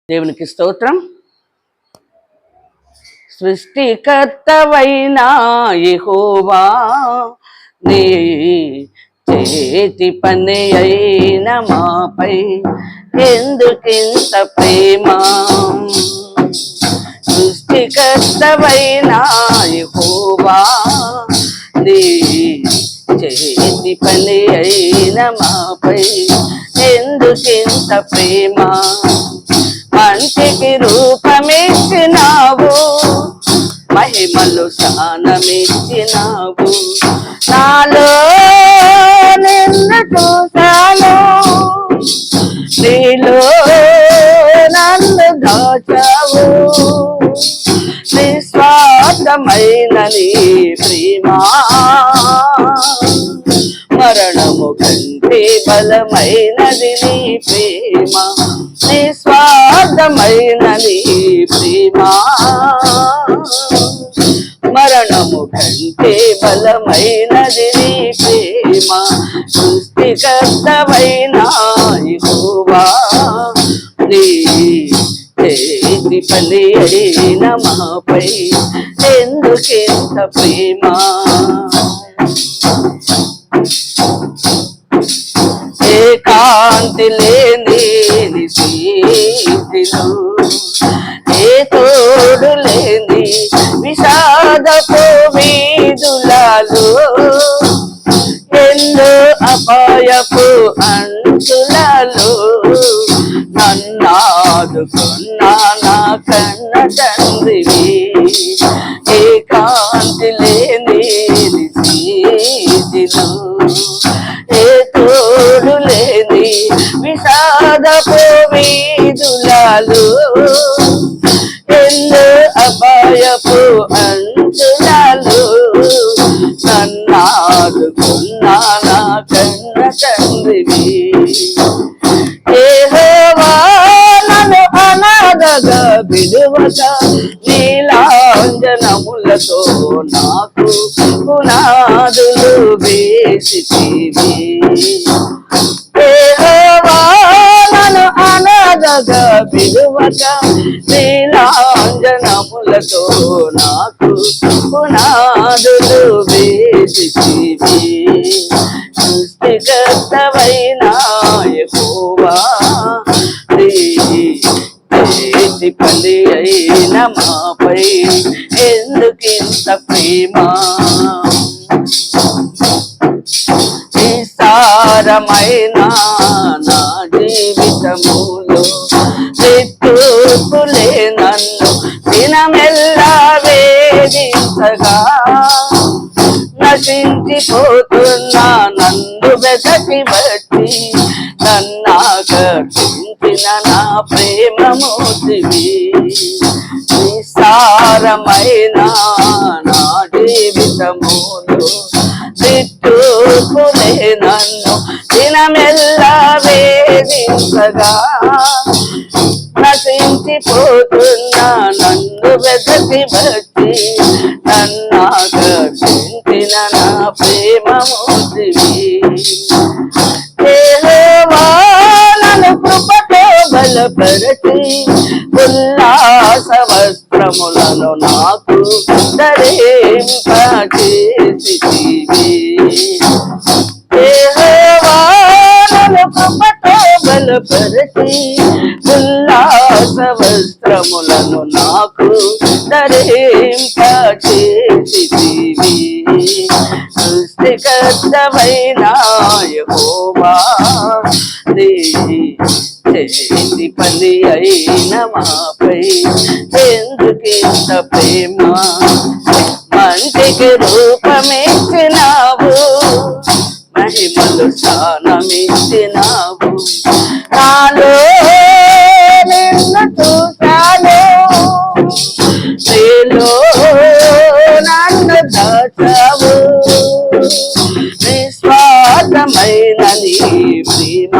దేవునికి స్తోత్రం. సృష్టికర్తవైన యెహోవా, నీ చేతి పని అయిన మాపై ఎందుకింత ప్రేమ? సృష్టికర్తవైన యెహోవా, నీ చేతి పని అయిన మాపై ఎందుకింత ప్రేమ? మంచికి రూపమిచ్చినావు, మహిమలు స్థానమిచ్చినావు. నాలో నిన్ను చూశాను, నీలో నన్ను దాచావు. నిస్వార్థమైన నీ ప్రేమ మరణము కంటే బలమైనది నీ ప్రేమ. నిస్వార్థమైన నీ ప్రేమ మరణము కంటే బలమైనది నీ ప్రేమ. సృష్టికర్తవైన యెహోవా, నీ చేతి పని అయిన మాపై ఎందుకింత ప్రేమ? ఏకాంతి లేని స్థితిలో, ఏ తోడు లేని విషాదపు వీధులలో, ఎన్నో అపాయపు అంచులలో నన్నాదుకున్నా నా కన్న తండ్రివి. ఏకాంతి లేని స్థితిలో, ఏ తోడు లేని విషాదపు వీధులలో, ఎన్నో అపాయపు అంచులలో నన్నాదుకున్నా నా కన్న తండ్రివి. యెహోవా నన్ను అనాథగా విడువక, నీలాంజనములతో నాకు పునాదులు వేసితివి. యెహోవా నన్ను అనాథగా విడువక, నీలాంజనములతో నాకు పునాదులు వేసితివి. సృష్టికర్తవైన యెహోవా, నీ చేతి పని అయిన మాపై ఎందుకింత ప్రేమ? నిస్సారమైన నా జీవితములో నిట్టూర్పులే నన్ను దినమెల్లా వేధించగా, నశించిపోతున్నా నన్ను వెదకి బట్టి నన్నాకర్షించిన నా ప్రేమమూర్తివి. నిస్సారమైన నా జీవితములో నిట్టూర్పులే నన్ను దినమెల్లా వేధించగా, నశించిపోతున్నా నన్ను వెదకి బట్టి నన్నాకర్షించిన నా ప్రేమమూర్తివి. యెహోవా నన్ను కృపతో బలపరచి, ఉల్లాస వస్త్రములను నాకు ధరింపచేసితివి. యెహోవా నన్ను కృపతో బలపరచి, ఉల్లాస వస్త్రములను నాకు ధరింపచేసితివి. సృష్టికర్తవైన యెహోవా, నీ చేతి పని అయిన మాపై ఎందుకింత ప్రేమ? మంచికి రూపమిచ్చినావు, మహిమలు స్థానమిచ్చినావు. నాలో నిన్ను చూశాను, నీలో నన్ను దాచావు. నిస్వార్థమైన నీ ప్రేమ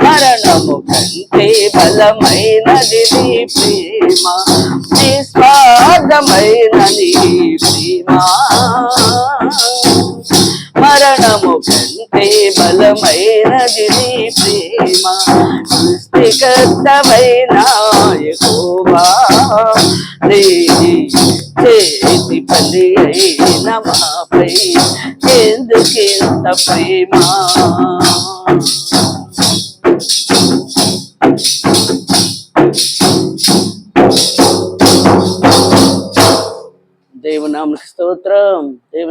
మరణము కంటే బలమైనది నీ ప్రేమ. నిస్వార్థమైన నీ ప్రేమ మరణము కంటే బలమైనది నీ ప్రేమ సృష్టికర్తవైన యెహోవా నీ చేతి పని అయిన మాపై ఎందుకింత ప్రేమ దేవుని నామమునకు స్తోత్రం.